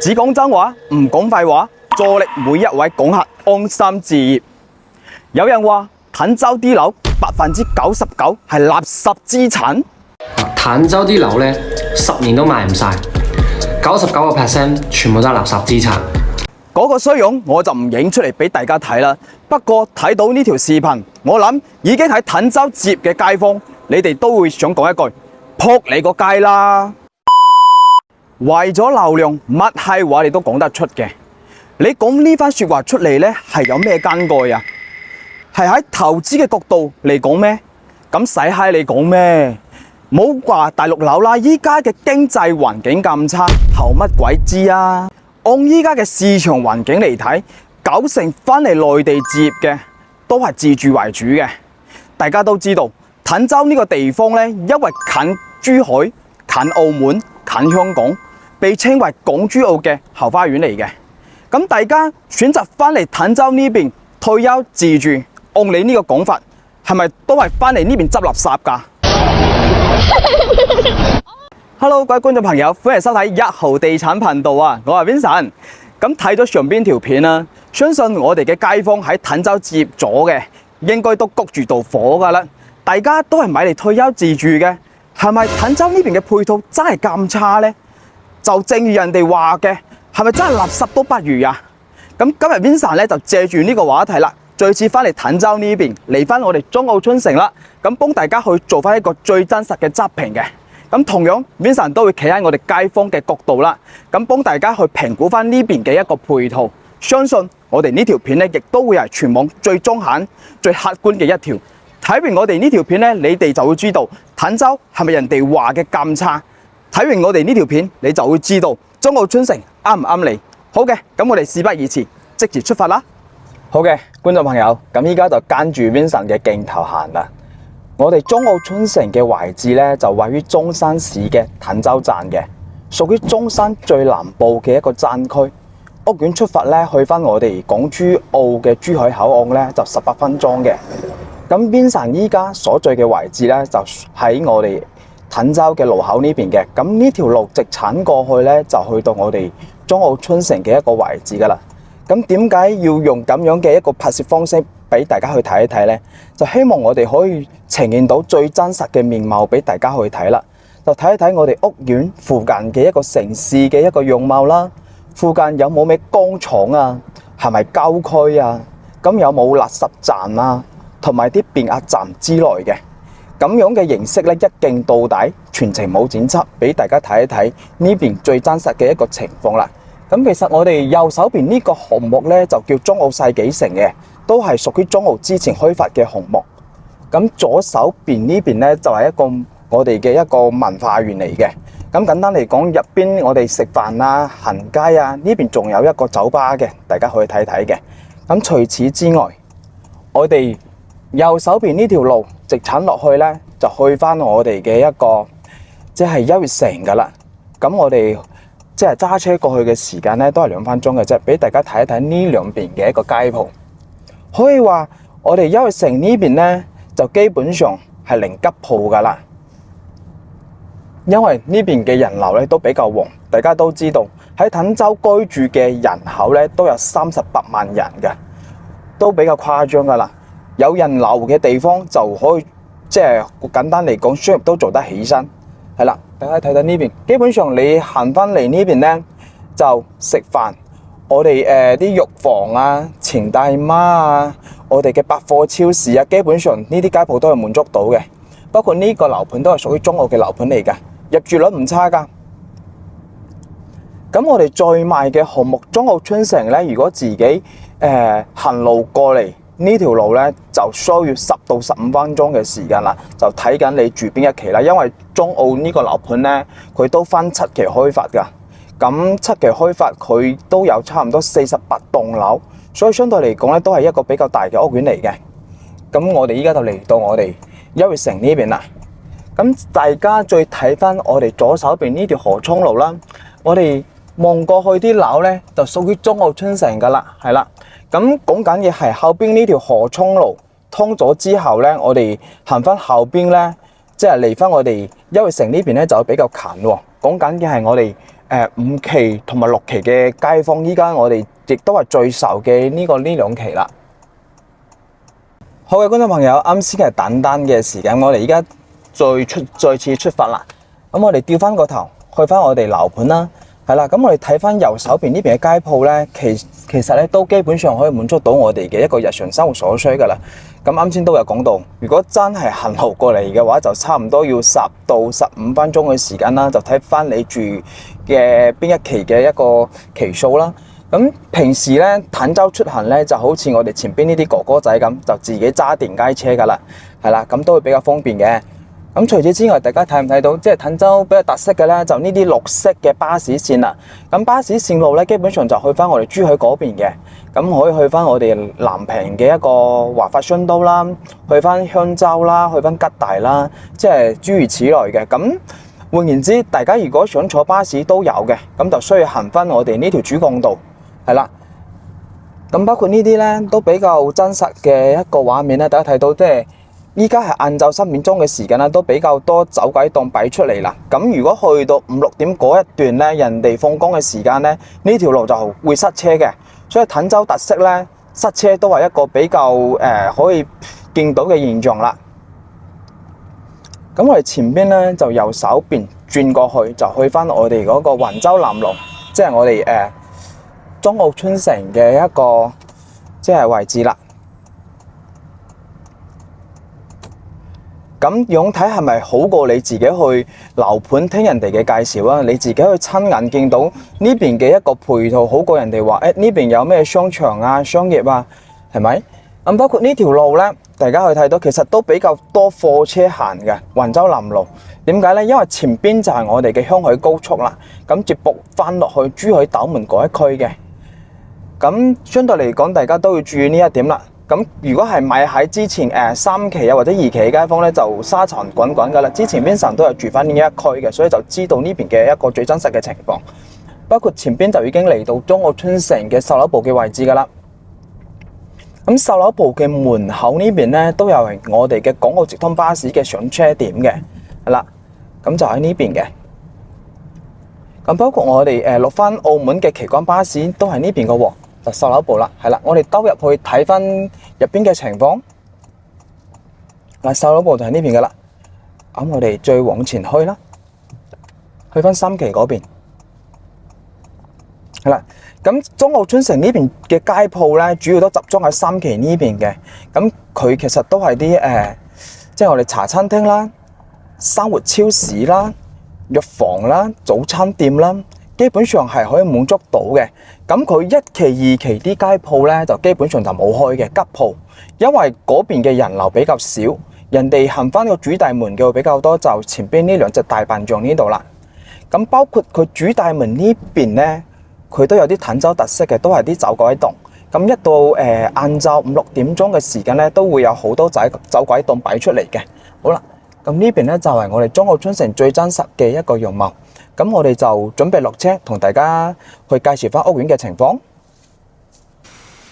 只講真話，唔講廢話，助力每一位港客安心置業。有人話坦洲啲樓99%係垃圾資產。坦洲啲樓呢，10年都賣唔晒，99%全部都係垃圾資產。嗰個衰樣我就唔影出嚟俾大家睇啦。不過睇到呢條視頻，我諗已經喺坦洲置業嘅街坊，你哋都會想講一句：撲你個街啦！為咗流量，乜閪話你都講得出嘅。你講呢番說話出嚟呢，係有咩根據啊？係喺投資嘅角度嚟講咩？咁使閪你講咩？冇話大陸樓啦，依家嘅經濟環境咁差，投乜鬼知啊？按依家嘅市場環境嚟睇，90%翻嚟內地置業嘅都係自住為主嘅。大家都知道，坦洲呢個地方呢，因為近珠海、近澳門、近香港，被稱為港珠澳嘅後花園嚟嘅。咁大家選擇翻嚟坦洲呢邊退休自住，按你呢個講法，係咪都係翻嚟呢邊執垃圾㗎？Hello， 各位觀眾朋友，歡迎收睇1號地產頻道啊！我係 Vincent。咁睇咗上邊條片啦，相信我哋嘅街坊喺坦洲置業咗嘅，應該都谷住道火㗎啦。大家都係買嚟退休自住嘅，係咪坦洲呢邊嘅配套真係咁差呢？就正如人哋話嘅，係咪真係垃圾都不如啊？咁今日 Vincent 咧就借住呢個話題啦，再次翻嚟坦洲呢邊，嚟翻我哋中澳春城啦，咁幫大家去做翻一個最真實嘅測評嘅。咁同樣 Vincent 都會企喺我哋街坊嘅角度啦，咁幫大家去評估翻呢邊嘅一個配套。相信我哋呢條片咧，亦都會係全網最中肯、最客觀嘅一條。睇完我哋呢條片咧，你哋就會知道坦洲係咪人哋話嘅咁差。睇完我哋呢條片，你就會知道中澳春城啱唔啱你。好嘅，咁我哋事不宜遲，即時出發啦。好嘅，觀眾朋友，咁依家就跟住 Vincent 嘅鏡頭行啦。我哋中澳春城嘅位置咧，就位於中山市嘅坦洲站嘅，屬於中山最南部嘅一個站區。屋苑出發咧，去翻我哋港珠澳嘅珠海口岸咧，就18分鐘嘅。咁 Vincent 依家所在嘅位置咧，就喺我哋坦洲嘅路口呢邊嘅。咁呢條路直鏟過去咧，就去到我哋中澳春城嘅一個位置噶啦。咁點解要用咁樣嘅一個拍攝方式俾大家去睇一睇呢？就希望我哋可以呈現到最真實嘅面貌俾大家去睇啦。就睇一睇我哋屋苑附近嘅一個城市嘅一個樣貌啦。附近有冇咩工廠啊？係咪郊區啊？咁有冇垃圾站啊？同埋啲變壓站之類嘅。咁樣嘅形式咧，一鏡到底，全程冇剪輯，俾大家睇一睇呢邊最真實嘅一個情況啦。咁其實我哋右手邊呢個項目咧，就叫中澳世紀城嘅，都係屬於中澳之前開發嘅項目。咁左手邊呢邊咧，就係一個我哋嘅一個文化園嚟嘅。咁簡單嚟講，入邊我哋食飯啊、行街啊，呢邊仲有一個酒吧嘅，大家可以睇睇嘅。咁除此之外，我哋右手邊呢條路直鏟落去咧，就去翻我哋嘅一個即係優悅城噶啦。咁我哋即係揸車過去嘅時間咧，都係2分鐘嘅啫，俾大家睇一睇呢兩邊嘅一個街鋪。可以話我哋優悅城呢邊咧，就基本上係零吉鋪噶啦，因為呢邊嘅人流咧都比較旺。大家都知道喺坦洲居住嘅人口咧都有38萬人嘅，都比較誇張噶啦。有人流嘅地方就可以即係簡單嚟講，商業都做得起身。係啦，大家睇睇呢邊，基本上你行翻嚟呢邊咧，就食飯。我哋啲肉房啊、錢大媽啊、我哋嘅百貨超市啊，基本上呢啲街鋪都係滿足到嘅。包括呢個樓盤都係屬於中澳嘅樓盤嚟㗎，入住率唔差㗎。咁我哋再賣嘅項目中澳春城咧，如果自己行路過嚟呢條路咧，就需要10到15分鐘嘅時間啦。就睇緊你住邊一期啦，因為中澳呢個樓盤咧，佢都分7期開發㗎。咁7期開發佢都有差唔多48棟樓，所以相對嚟講咧，都係一個比較大嘅屋苑嚟嘅。咁我哋依家就嚟到我哋優悅城呢邊啦。咁大家再睇翻我哋左手邊呢條河涌路啦，我哋望過去啲樓咧，就屬於中澳春城噶啦，係啦。咁講緊嘅係後邊呢條河涌路通咗之後咧，我哋行翻後邊咧，即係嚟翻我哋優悅城呢邊咧，就比較近喎。講緊嘅係我哋5期同埋6期嘅街坊，依家我哋亦都係最受嘅呢兩期啦。好嘅，觀眾朋友，啱先係等單嘅時間，我哋而家再次出發啦。咁我哋調翻個頭，去翻我哋樓盤啦，係啦。咁我哋睇翻右手邊呢邊嘅街鋪咧，其實咧都基本上可以滿足到我哋嘅一個日常生活所需噶啦。咁啱先都有講到，如果真係行路過嚟嘅話，就差唔多要10到15分鐘嘅時間啦。就睇翻你住嘅邊一期嘅一個期數啦。咁平時咧，坦洲出行咧就好似我哋前邊呢啲哥哥仔咁，就自己揸電街車噶啦，係啦，咁都會比較方便嘅。咁除此之外，大家睇唔睇到，即係坦洲比較特色嘅咧，就呢啲綠色嘅巴士線啦。咁巴士線路咧，基本上就去翻我哋珠海嗰邊嘅，咁可以去翻我哋南平嘅一個華發商都啦，去翻香洲啦，去翻吉大啦，即係諸如此類嘅。咁換言之，大家如果想坐巴士都有嘅，咁就需要行翻我哋呢條主幹道，係啦。咁包括呢啲咧都比較真實嘅一個畫面咧，大家睇到即係。依家係晏晝3點鐘嘅時間啦，都比較多走鬼檔擺出嚟啦。咁如果去到5、6點嗰一段咧，人哋放工嘅時間咧，呢條路就會塞車嘅。所以坦洲特色咧，塞車都係一個比較可以見到嘅現象啦。咁我哋前邊咧就右手邊轉過去，就去翻我哋嗰個雲州南路，即係我哋中澳村城嘅一個即係位置啦。咁樣睇係咪好過你自己去樓盤聽人哋嘅介紹啊？你自己去親眼見到呢邊嘅一個配套好過人哋話呢邊有咩商場啊、商業啊，係咪？咁包括呢條路呢，大家去睇到其實都比較多貨車行嘅雲州南路。點解呢？因為前邊就係我哋嘅香海高速啦，咁接駁翻落去珠海斗門嗰一區嘅。咁相對嚟講，大家都要注意呢一點啦。咁如果係買喺之前3期啊或者2期嘅街坊咧，就沙塵滾滾噶啦。之前 Vincent 都有住翻呢一區嘅，所以就知道呢邊嘅一個最真實嘅情況。包括前邊就已經嚟到中澳村城嘅售樓部嘅位置噶啦。咁售樓部嘅門口呢邊咧都有我哋嘅港澳直通巴士嘅上車點嘅，係啦。咁就喺呢邊嘅。咁包括我哋落翻澳門嘅奇觀巴士都係呢邊嘅喎。就售樓部啦，係啦，我哋兜入去睇翻入邊嘅情況。嗱，售樓部就喺呢邊噶啦。咁我哋再往前去啦，去翻3期嗰邊。係啦，咁中澳村城呢邊嘅街鋪咧，主要都集中喺3期呢邊嘅。咁佢其實都係啲即係我哋茶餐廳啦、生活超市啦、藥房啦、早餐店啦。基本上係可以滿足到嘅，咁佢1期、2期啲街鋪咧就基本上就冇開嘅吉鋪，因為嗰邊嘅人流比較少，人哋行翻個主大門嘅會比較多，就前邊呢2隻大笨象呢度啦。咁包括佢主大門呢邊咧，佢都有啲坦洲特色嘅，都係啲走鬼檔。咁一到晏晝5、6點鐘嘅時間咧，都會有好多走鬼檔擺出嚟嘅。好啦，咁呢邊咧就係我哋中澳村城最真實嘅一個樣貌。咁我哋就準備落車，同大家去介紹翻屋苑嘅情況。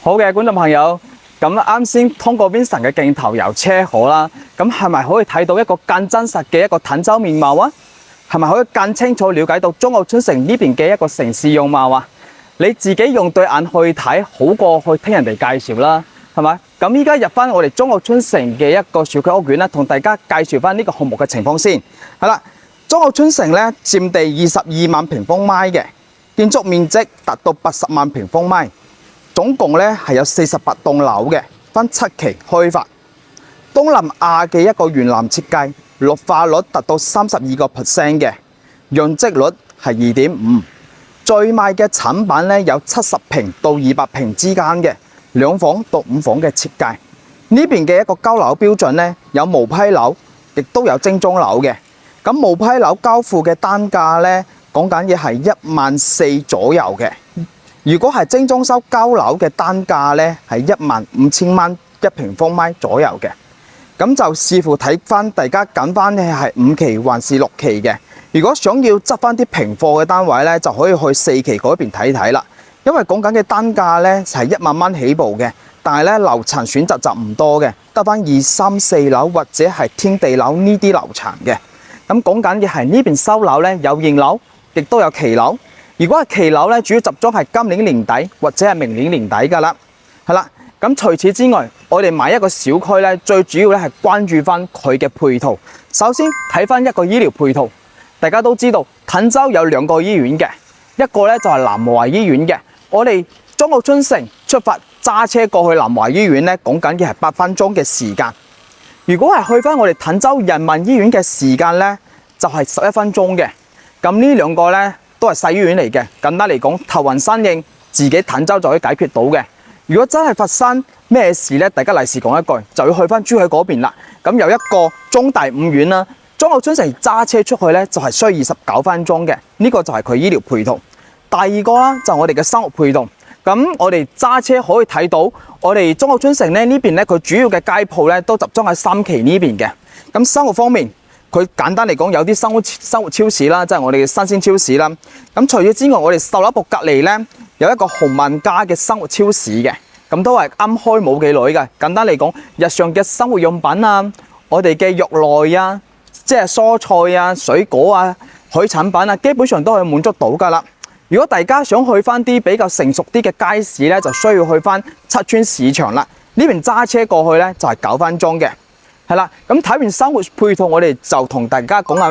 好嘅，觀眾朋友，咁啱先通過 Vincent 嘅鏡頭遊車河啦，咁係咪可以睇到一個更真實嘅一個坦洲面貌啊？係咪可以更清楚了解到中澳村城呢邊嘅一個城市樣貌啊？你自己用對眼去睇，好過去聽人哋介紹啦，係咪？咁依家入翻我哋中澳村城嘅一個小區屋苑啦，同大家介紹翻呢個項目嘅情況先。係啦。中澳村城咧佔地22萬平方米嘅，建築面積達到80萬平方米，總共咧係有48棟樓嘅，分7期開發。東南亞嘅一個園林設計，綠化率達到32%嘅，容積率係2.5。最賣嘅產品咧有70平到200平之間嘅2房到5房嘅設計。呢邊嘅一個交樓標準咧有毛坯樓，亦都有精裝樓嘅。咁毛坯樓交付嘅單價咧，講緊嘅係14000左右嘅。如果係精裝修交樓嘅單價咧，係15000蚊1平方米左右嘅。咁就視乎睇翻大家揀翻嘅係5期還是6期嘅。如果想要執翻啲平貨嘅單位咧，就可以去4期嗰邊睇睇啦。因為講緊嘅單價咧係10000蚊起步嘅，但係咧樓層選擇就唔多嘅，得翻2、3、4樓或者係天地樓呢啲樓層嘅。咁講緊嘅係呢邊收樓咧，有現樓，亦都有期樓。如果係期樓咧，主要集中係今年年底或者係明年年底㗎啦。係啦，咁除此之外，我哋買一個小區咧，最主要咧係關注翻佢嘅配套。首先睇翻一個醫療配套，大家都知道滕州有2個醫院嘅，一個咧就係南華醫院嘅。我哋中澳春城出發揸車過去南華醫院咧，講緊嘅係8分鐘嘅時間。如果係去翻我哋滕州人民醫院嘅時間咧，就係11分鐘嘅。咁呢2個咧都係細醫院嚟嘅，簡單嚟講，頭暈身應自己滕州就可以解決到嘅。如果真係發生咩事咧，大家利是講一句，就要去翻珠海嗰邊啦。咁有一個中大5院啦，中澳春城揸車出去咧就係需要29分鐘嘅，呢個就係佢醫療配套。第二個啦就係我哋嘅生活配套。咁我哋揸車可以睇到，我哋中澳春城咧呢邊咧，佢主要嘅街鋪咧都集中喺3期呢邊嘅。咁生活方面，佢簡單嚟講有啲生活超市啦，即係我哋嘅新鮮超市啦。咁除咗之外，我哋售樓部隔離咧有一個紅萬家嘅生活超市嘅，咁都係啱開冇幾耐嘅。簡單嚟講，日常嘅生活用品啊，我哋嘅肉類啊，即係蔬菜啊、水果啊、海產品啊，基本上都可以滿足到㗎啦。如果大家想去翻啲比較成熟啲嘅街市咧，就需要去翻七村市場啦。呢邊揸車過去咧就係9分鐘嘅，係啦。咁睇完生活配套，我哋就同大家講下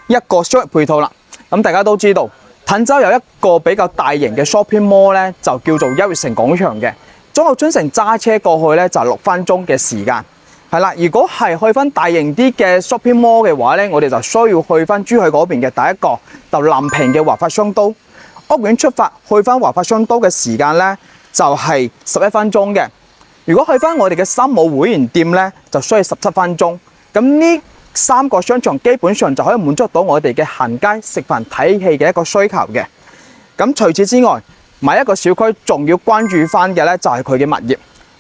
一個商業配套啦。咁大家都知道，滕州有一個比較大型嘅 shopping mall 咧，就叫做優悅城廣場嘅。中澳春城揸車過去咧就係6分鐘嘅時間，係啦。如果係去翻大型啲嘅 shopping mall 嘅話咧，我哋就需要去翻珠海嗰邊嘅第一個就臨平嘅華發商都。屋苑出發去翻華發商都嘅時間咧，就係11分鐘嘅。如果去翻我哋嘅三武會員店咧，就需要17分鐘。咁呢3個商場基本上就可以滿足到我哋嘅行街、食飯、睇戲嘅一個需求嘅。咁除此之外，買一個小區仲要關注翻嘅咧，就係佢嘅物業。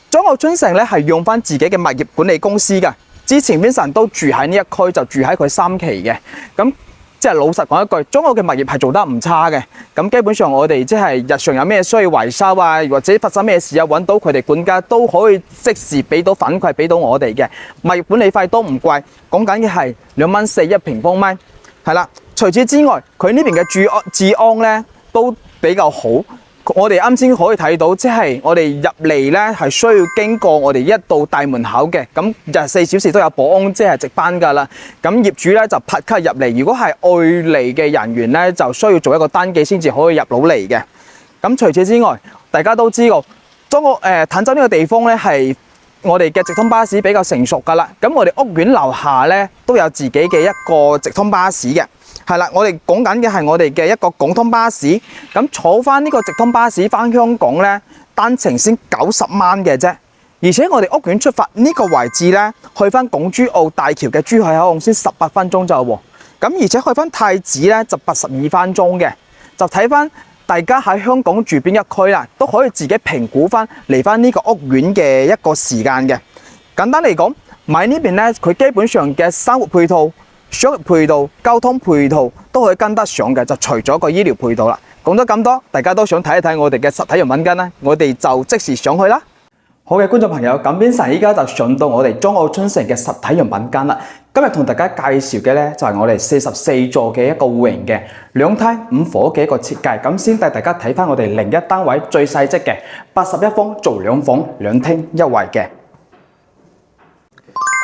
中澳春城咧係用翻自己嘅物業管理公司嘅。之前 Vincent 都住喺呢一區，就住喺佢3期嘅。咁即係老實講一句，中澳嘅物業係做得唔差嘅。咁基本上我哋即係日常有咩需要維修啊，或者發生咩事啊，揾到佢哋管家都可以即時俾到反饋俾到我哋嘅。物業管理費都唔貴，講緊嘅係2.4蚊1平方米。係啦，除此之外，佢呢邊嘅治安咧都比較好。我哋啱先可以睇到，即係我哋入嚟咧係需要經過我哋一道大門口嘅，咁24小時都有保安，即係值班㗎啦。咁業主咧就拍卡入嚟，如果係外嚟嘅人員咧，就需要做一個單記先至可以入到嚟嘅。咁除此之外，大家都知道，滕州呢個地方咧係我哋嘅直通巴士比較成熟㗎啦。咁我哋屋苑樓下咧都有自己嘅一個直通巴士嘅。係啦，我哋講緊嘅係我哋嘅一個廣通巴士，咁坐翻呢個直通巴士翻香港咧，單程先90蚊嘅啫。而且我哋屋苑出發呢個位置咧，去翻港珠澳大橋嘅珠海口岸先18分鐘咋喎。咁而且去翻太子咧就82分鐘嘅，就睇翻大家喺香港住邊一區啦，都可以自己評估翻嚟翻呢個屋苑嘅一個時間嘅。簡單嚟講，買呢邊咧，佢基本上嘅生活配套、商業配套、交通配套都可以跟得上嘅，就除咗個醫療配套啦。講咗咁多，大家都想睇一睇我哋嘅實體用品間啦，我哋就即時上去啦。好嘅，觀眾朋友，咁 Vincent 依家就上到我哋中澳春城嘅實體用品間啦。今日同大家介紹嘅咧就係我哋44座嘅一個戶型嘅2梯5伙嘅一個設計。咁先帶大家睇翻我哋01單位最細則嘅81方做2房2廳1衛嘅。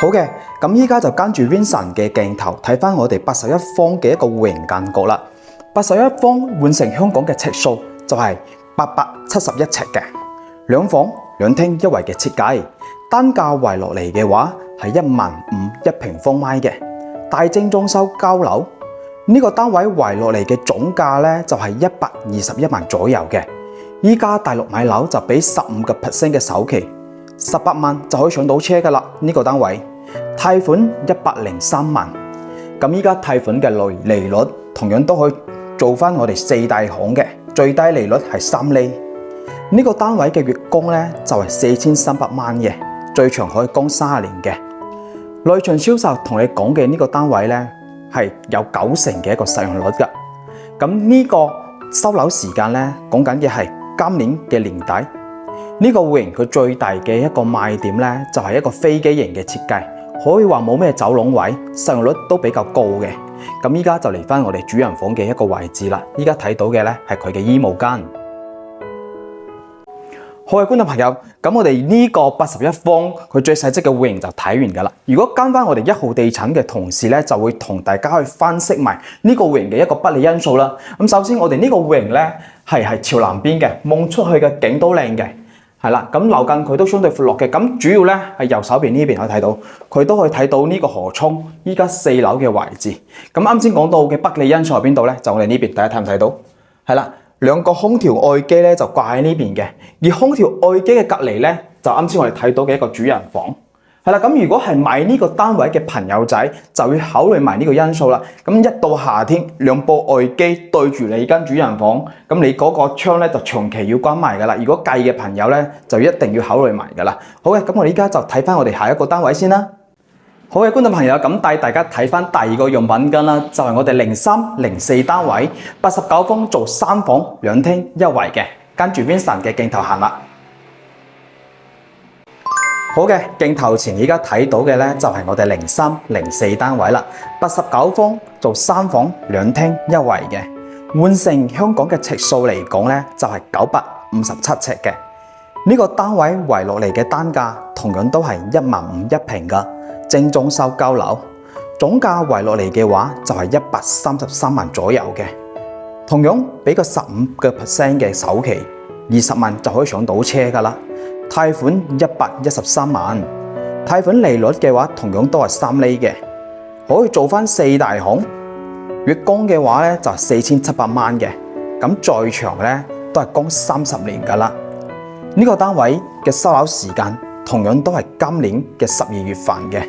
好嘅，咁依家就跟住 Vincent 嘅鏡頭睇翻我哋81方嘅一個戶型間隔啦。81方換成香港嘅尺數就係871尺嘅2房2廳1衛嘅設計，單價圍落嚟嘅話係150001平方米嘅大精裝修交樓。呢個單位圍落嚟嘅總價咧就係121萬左右嘅。依家大陸買樓就俾15% 嘅首期，18萬就可以上到車噶啦。呢個單位貸款103萬，咁依家貸款嘅利率同樣都可以做翻我哋4大行嘅最低利率係3厘。呢個單位嘅月供咧就係4300蚊嘅，最長可以供30年嘅。內場銷售同你講嘅呢個單位咧係有90%嘅一個使用率噶。咁呢個收樓時間咧講緊嘅係今年嘅年底。呢個戶型佢最大嘅一個賣點咧就係一個飛機型嘅設計，可以話冇咩走廊位，使用率都比較高嘅。咁依家就嚟翻我哋主人房嘅一個位置啦。依家睇到嘅咧係佢嘅衣帽間。好嘅，觀眾朋友，咁我哋呢個81方佢最細則嘅戶型就睇完噶啦。如果跟翻我哋1號地產嘅同事咧，就會同大家去分析埋呢個戶型嘅一個不利因素啦。咁首先我哋呢個戶型咧係朝南邊嘅，望出去嘅景都靚嘅，係啦。咁樓近佢都相對闊落嘅。咁主要咧係右手邊呢邊可以睇到，佢都可以睇到呢個河涌依家4樓嘅位置。咁啱先講到嘅不利因素喺邊度咧？就我哋呢邊，大家睇唔睇到？係啦。兩個空調外機咧就掛喺呢邊嘅，而空調外機嘅隔離咧就啱先我哋睇到嘅一個主人房，係啦。咁如果係買呢個單位嘅朋友仔，就要考慮埋呢個因素啦。咁一到夏天，兩部外機對住你間主人房，咁你嗰個窗咧就長期要關埋噶啦。如果介意嘅朋友咧，就一定要考慮埋噶啦。好嘅，咁我哋依家就睇翻我哋下一個單位先啦。好嘅，觀眾朋友，咁帶大家睇翻第二個用品間啦，就係我哋03、04單位89方做3房2廳1衛嘅，跟住 Vincent 嘅鏡頭行啦。好嘅，鏡頭前而家睇到嘅咧就係我哋03、04單位啦，89方做3房2廳1衛嘅，換成香港嘅尺數嚟講咧就係957尺嘅。呢個單位圍落嚟嘅單價同樣都係15000一平噶。正裝修交樓，總價圍落嚟嘅話就係133萬左右嘅，同樣俾個15% 嘅首期，20萬就可以上到車噶啦。貸款113萬，貸款利率嘅話同樣都係3厘嘅，可以做翻4大行，月供嘅話咧就係4700萬嘅，咁在場咧都係供30年噶啦。呢個單位嘅收樓時間同樣都係今年嘅12月份嘅。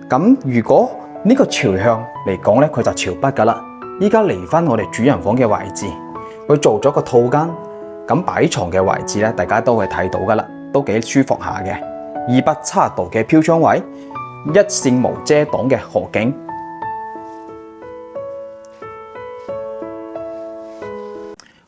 咁如果呢個朝向嚟講咧，佢就朝北噶啦。依家嚟翻我哋主人房嘅位置，佢做咗個套間，咁擺床嘅位置咧，大家都會睇到噶啦，都幾舒服下嘅。270度嘅飄窗位，一線無遮擋嘅河景。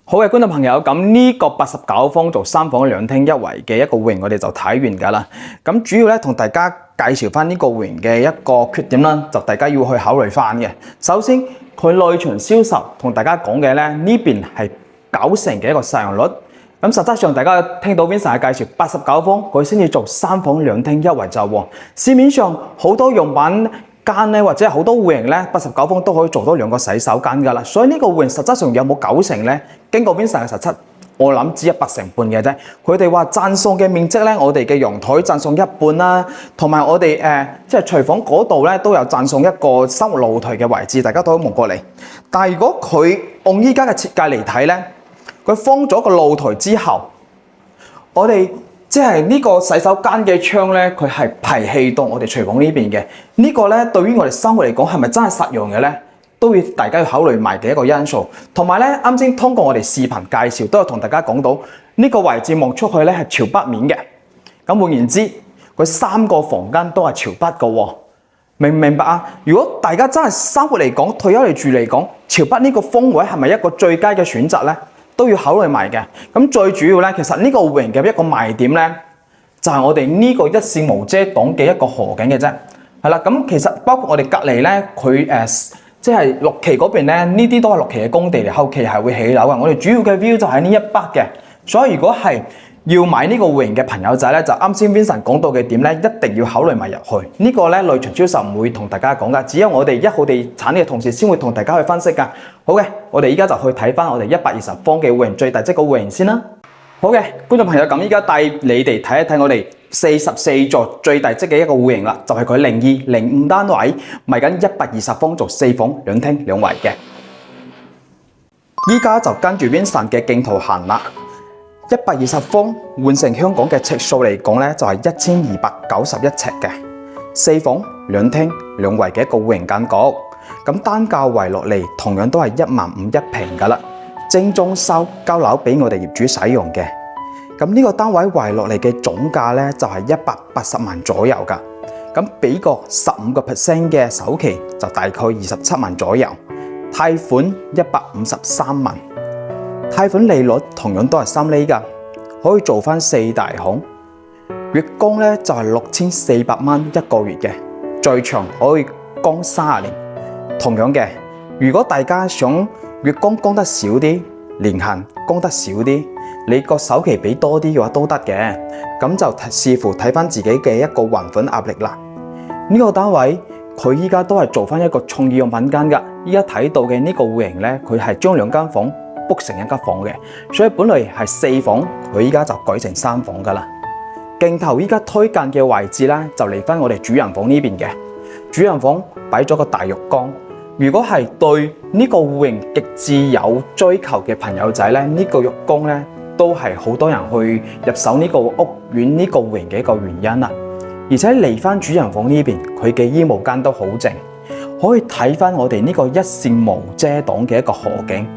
好嘅，觀眾朋友，咁呢個89方做3房2廳1衛嘅一個戶型，我哋就睇完噶啦。咁主要咧同大家介紹翻呢個戶型嘅一個缺點啦，就大家要去考慮翻嘅。首先，佢內場銷售同大家講嘅咧，呢邊係90%嘅一個使用率。咁實質上大家聽到 Vincent 嘅介紹，89方佢先至做3房2廳1衛就喎。市面上好多用品間咧，或者好多戶型咧，89方都可以做到2個洗手間噶啦。所以呢個戶型實質上有冇90%咧？經過 Vincent 嘅實測，我諗只有80%半嘅啫。佢哋話贈送嘅面積咧，我哋嘅陽台贈送一半啦，同埋我哋即係廚房嗰度咧都有贈送一個生活露台嘅位置，大家都可以望過嚟。但係如果佢按依家嘅設計嚟睇咧，佢放咗個露台之後，我哋即係呢個洗手間嘅窗咧，佢係排氣到我哋廚房呢邊嘅。呢個咧對於我哋生活嚟講係咪真係實用嘅咧？都要大家要考慮埋嘅一個因素。同埋咧，啱先通過我哋視頻介紹，都有同大家講到呢個位置望出去咧係朝北面嘅。咁換言之，佢3個房間都係朝北嘅喎。明唔明白啊？如果大家真係生活嚟講，退休嚟住嚟講，朝北呢個方位係咪一個最佳嘅選擇咧？都要考慮埋嘅。咁最主要咧，其實呢個戶型嘅一個賣點咧，就係我哋呢個一線無遮擋嘅一個河景嘅啫。係啦，咁其實包括我哋隔離咧，佢即係6期嗰邊咧，呢啲都係6期嘅工地嚟，後期係會起樓嘅。我哋主要嘅 view 就喺呢一北嘅，所以如果係要買呢個戶型嘅朋友仔咧，就啱先 Vincent 講到嘅點咧，一定要考慮埋入去。呢個咧內場銷售唔會同大家講噶，只有我哋1號地產嘅同事先會同大家去分析噶。好嘅，我哋依家就去睇翻我哋120方嘅戶型最大積嘅戶型先啦。好嘅，觀眾朋友，咁依家帶你哋睇一睇我哋44座最大積嘅一個戶型啦，就係佢02、05單位賣緊120方做4房2廳2衛嘅。依家就跟住 Vincent 嘅鏡頭行啦。120方換成香港嘅尺數嚟講咧，就係1291尺嘅4房2廳2衛嘅一個戶型間隔。咁單價圍落嚟同樣都係15000一平噶啦，精裝修交樓俾我哋業主使用嘅。咁呢個單位圍落嚟嘅總價咧就係180萬左右噶。咁俾個15% 嘅首期就大概27萬左右，貸款153萬。貸款利率同樣都係3厘噶，可以做翻4大行，月供咧就係6400蚊一個月嘅，最長可以供30年，同樣嘅，如果大家想月供供得少啲，年限供得少啲，你個首期俾多啲嘅話都得嘅，咁就視乎睇翻自己嘅一個還款壓力啦。呢個單位佢依家都係做翻一個創意用品間㗎，依家睇到嘅呢個戶型咧，佢係將2間房 book 成1間房嘅，所以本來係4房，佢依家就改成3房㗎啦。鏡頭依家推介嘅位置咧，就嚟翻我哋主人房呢邊嘅，主人房擺咗個大浴缸。如果係對呢個戶型極致有追求嘅朋友仔咧，呢個浴缸咧都係好多人去入手呢個屋苑呢個戶型嘅一個原因啦。而且嚟翻主人房呢邊，佢嘅衣帽間都好靜，可以睇翻我哋呢個一線無遮擋嘅一個河景。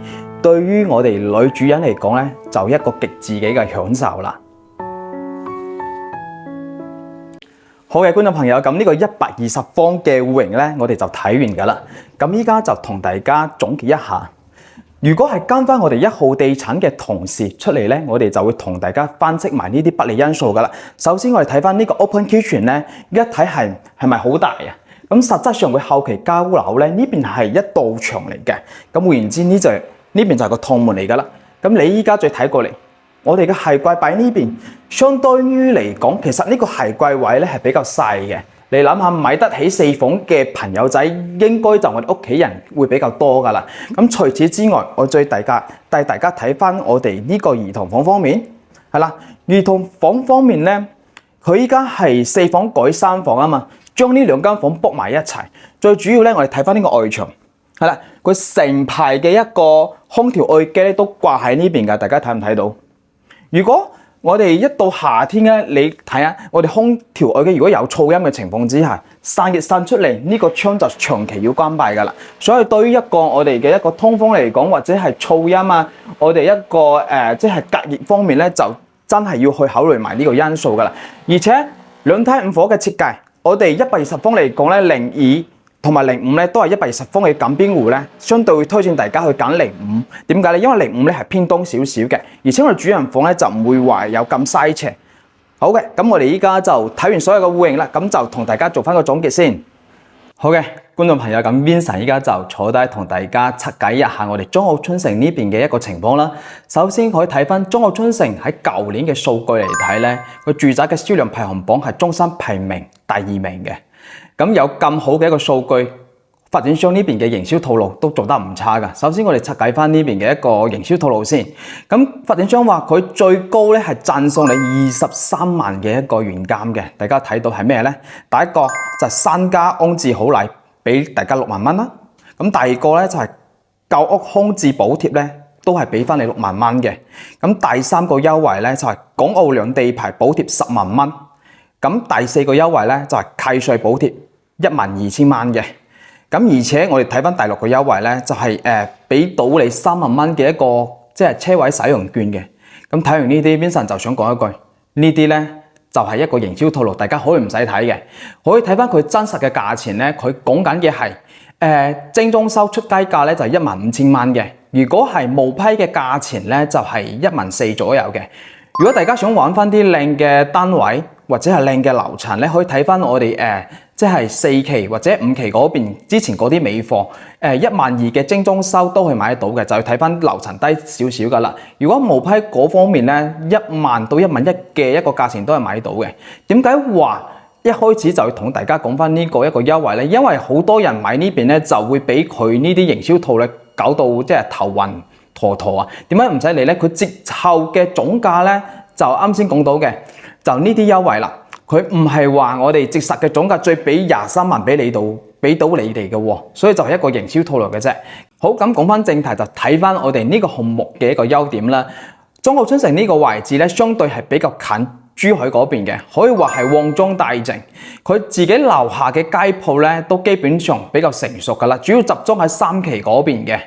對於我哋女主人嚟講咧，就一個極致嘅一個享受啦。好嘅，觀眾朋友，咁呢個120方嘅戶型咧，我哋就睇完㗎啦。咁依家就同大家總結一下。如果係跟翻我哋1號地產嘅同事出嚟咧，我哋就會同大家分析埋呢啲不利因素㗎啦。首先我哋睇翻呢個 open kitchen 咧，一睇係咪好大啊？咁實質上佢後期交樓咧，呢邊係一道牆嚟嘅。咁換言之，呢邊就係個趟門嚟㗎啦。咁你依家再睇過嚟，我哋嘅鞋櫃擺呢邊，相對於嚟講，其實呢個鞋櫃位咧係比較細嘅。你諗下，買得起4房嘅朋友仔，應該就我哋屋企人會比較多㗎啦。咁除此之外，我再帶大家睇翻我哋呢個兒童房方面，係啦，兒童房方面咧，佢依家係4房改3房啊嘛，將呢2間房 book 埋一齊。最主要咧，我哋睇翻呢個外牆，係啦，佢成排嘅一個空調外機咧都掛喺呢邊㗎，大家睇唔睇到？如果我哋一到夏天咧，你睇下我哋空調外機如果有噪音嘅情況之下，散熱散出嚟，呢個窗就長期要關閉㗎啦。所以對於一個我哋嘅一個通風嚟講，或者係噪音啊，我哋一個即係隔熱方面咧，就真係要去考慮埋呢個因素㗎啦。而且2梯5伙嘅設計，我哋120方嚟講咧，02同埋05咧都係120方嘅緊邊戶咧，相對會推薦大家去揀05。點解咧？因為05咧係偏東少少嘅，而且我哋主人房咧就唔會話有咁西斜。好嘅，咁我哋依家就睇完所有嘅戶型啦，咁就同大家做翻個總結先。好嘅，觀眾朋友，咁 Vincent 依家就坐低同大家拆解一下我哋中澳春城呢邊嘅一個情況啦。首先可以睇翻中澳春城喺舊年嘅數據嚟睇咧，個住宅嘅銷量排行榜係中山排名第2名嘅。咁有咁好嘅一個數據，發展商呢邊嘅營銷套路都做得唔差㗎。首先我哋拆解翻呢邊嘅一個營銷套路先。咁發展商話佢最高咧係贈送你23萬嘅一個原監嘅，大家睇到係咩咧？第一個就係身家安置好禮，俾大家6萬蚊啦。咁第二個咧就係舊屋空置補貼咧，都係俾翻你6萬蚊嘅。咁第3個優惠咧就係港澳兩地牌補貼10萬蚊。咁第4個優惠咧就係契稅補貼12000蚊嘅。咁而且我哋睇翻第6個優惠咧，就係俾到你3萬蚊嘅一個即係車位使用券嘅。咁睇完呢啲 ，Vincent 就想講一句，呢啲咧就係一個營銷套路，大家可以唔使睇嘅，可以睇翻佢真實嘅價錢咧。佢講緊嘅係精裝修出街價咧就係15000蚊嘅，如果係冒批嘅價錢咧就係14000左右嘅。如果大家想揾翻啲靚嘅單位或者係靚嘅樓層咧，可以睇翻我哋即係4期或者5期嗰邊之前嗰啲尾貨，12000嘅精裝修都可以買得到嘅，就要睇翻樓層低少少噶啦。如果毛批嗰方面咧，10000到11000嘅一個價錢都係買到嘅。點解話一開始就要同大家講翻呢個一個優惠咧？因為好多人買呢邊咧就會俾佢呢啲營銷套咧搞到即係頭暈陀陀啊！點解唔使理咧？佢節後嘅總價咧就啱先講到嘅，就呢啲優惠啦。佢唔係話我哋即實嘅總價最俾23萬俾你到你哋嘅喎，所以就係一個營銷套路嘅啫。好，咁講翻正題，就睇翻我哋呢個項目嘅一個優點啦。中澳春城呢個位置咧，相對係比較近珠海嗰邊嘅，可以話係旺莊大靜。佢自己樓下嘅街鋪咧，都基本上比較成熟噶啦，主要集中喺3期嗰邊嘅。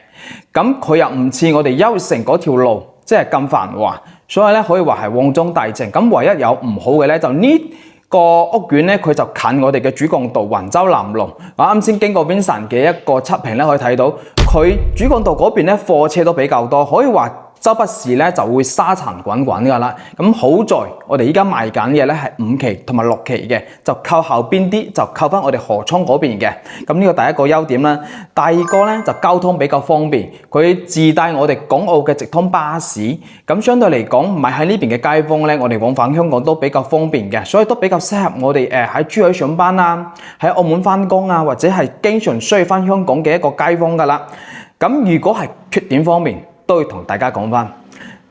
咁佢又唔似我哋優城嗰條路，即係咁繁華，所以咧可以話係旺莊大靜。咁唯一有唔好嘅咧，就呢個屋苑咧，佢就近我哋嘅主幹道雲州南路。我啱先經過 Vincent 嘅一個測評咧，可以睇到佢主幹道嗰邊咧貨車都比較多，可以話周不時咧就會沙塵滾滾㗎啦。咁好在我哋依家賣緊嘅咧係5期同埋6期嘅，就靠後邊啲就靠翻我哋河涌嗰邊嘅。咁呢個第一個優點啦。第二個咧就交通比較方便，佢自帶我哋港澳嘅直通巴士，咁相對嚟講買喺呢邊嘅街坊咧，我哋往返香港都比較方便嘅，所以都比較適合我哋喺珠海上班啊，喺澳門翻工啊，或者係經常需要翻香港嘅一個街坊㗎啦。咁如果係缺點方面，都要同大家講翻，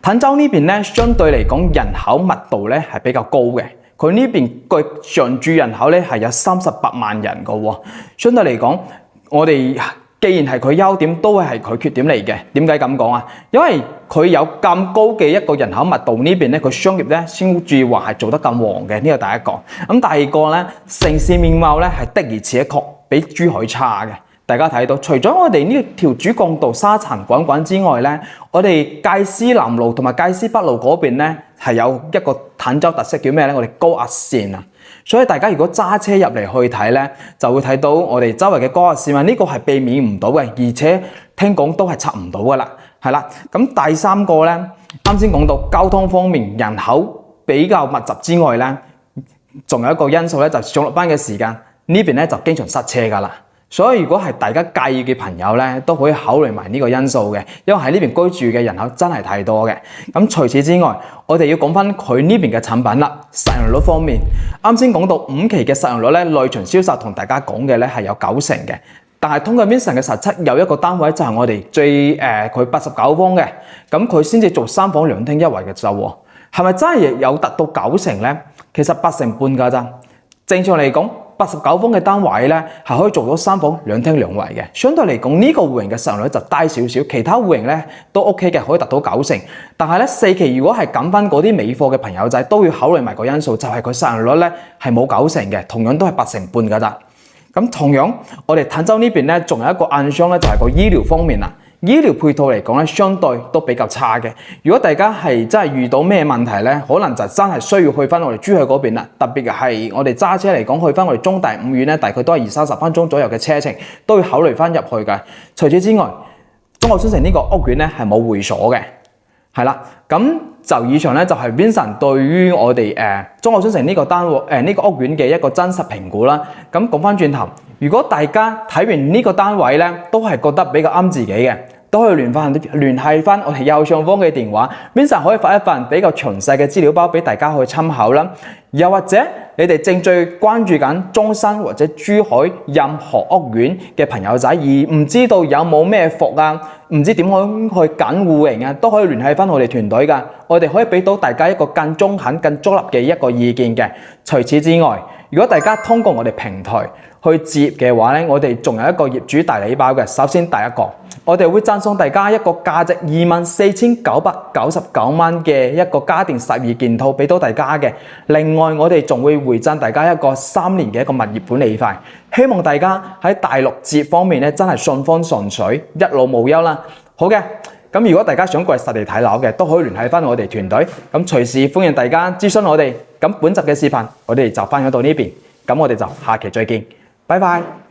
坦洲呢邊咧相對嚟講人口密度咧係比較高嘅，佢呢邊個常住人口咧係有38萬人嘅喎，相對嚟講，我哋既然係佢優點，都係佢缺點嚟嘅。點解咁講啊？因為佢有咁高嘅一個人口密度，呢邊咧佢商業咧先至話係做得咁旺嘅，呢個第一個。咁第二個咧，城市面貌咧係的而且確比珠海差嘅。大家睇到，除咗我哋呢條主幹道沙塵滾滾之外咧，我哋界師南路同埋界師北路嗰邊咧係有一個坦洲特色叫咩咧？我哋高壓線啊！所以大家如果揸車入嚟去睇咧，就會睇到我哋周圍嘅高壓線啊！呢個係避免唔到嘅，而且聽講都係拆唔到噶啦，係啦。咁第三個咧，啱先講到交通方面，人口比較密集之外咧，仲有一個因素咧，就上落班嘅時間呢邊咧就經常塞車噶啦。所以如果係大家介意嘅朋友咧，都可以考慮埋呢個因素嘅，因為喺呢邊居住嘅人口真係太多嘅。咁除此之外，我哋要講翻佢呢邊嘅產品啦。實用率方面，啱先講到5期嘅實用率咧，內循銷售同大家講嘅咧係有90%嘅。但係通過 Vincent 嘅實測，有一個單位就係我哋最佢89方嘅，咁佢先至做3房2廳1衛嘅咋喎。係咪真係有達到90%咧？其實8成半㗎咋。正常嚟講，89方嘅單位咧係可以做到3房2廳2衛嘅，相對嚟講呢個戶型嘅實用率就低少少，其他戶型咧都 OK 嘅，可以達到90%。但係咧4期如果係揀翻嗰啲尾貨嘅朋友仔，都要考慮埋個因素，就係佢實用率咧係冇90%嘅，同樣都係8成半㗎咋。咁同樣我哋坦洲呢邊咧仲有一個硬傷咧，就係個醫療方面啦。醫療配套嚟講咧，相對都比較差嘅。如果大家係真係遇到咩問題咧，可能就真係需要去翻我哋珠海嗰邊啦。特別係我哋揸車嚟講，去翻我哋中大5院咧，大概都係20-30分鐘左右嘅車程，都要考慮翻入去嘅。除此之外，中澳新城呢個屋苑咧係冇會所嘅，係啦。咁就以上咧就係 Vincent 對於我哋中澳新城呢個呢個屋苑嘅一個真實評估啦。咁講翻轉頭，如果大家睇完呢個單位咧，都係覺得比較啱自己嘅，都可以聯繫翻我哋右上方嘅電話 ，Vincent 可以發一份比較詳細嘅資料包俾大家去參考啦。又或者你哋正最關注緊中山或者珠海任何屋苑嘅朋友仔，而唔知道有冇咩伏啊，唔知點樣去揀戶型啊，都可以聯繫翻我哋團隊噶，我哋可以俾到大家一個更中肯、更中立嘅一個意見嘅。除此之外，如果大家通過我哋平台去置業嘅話咧，我哋仲有一個業主大禮包嘅。首先第一個，我哋會贈送大家一個價值24,999蚊嘅一個家電12件套俾到大家嘅。另外我哋仲會回贈大家一個3年嘅一個物業管理費。希望大家喺大陸置業方面咧真係順風順水，一路無憂啦。好嘅，咁如果大家想過嚟實地睇樓嘅，都可以聯繫翻我哋團隊。咁隨時歡迎大家諮詢我哋。咁本集嘅視頻我哋就翻咗到呢邊，咁我哋就下期再見。拜拜。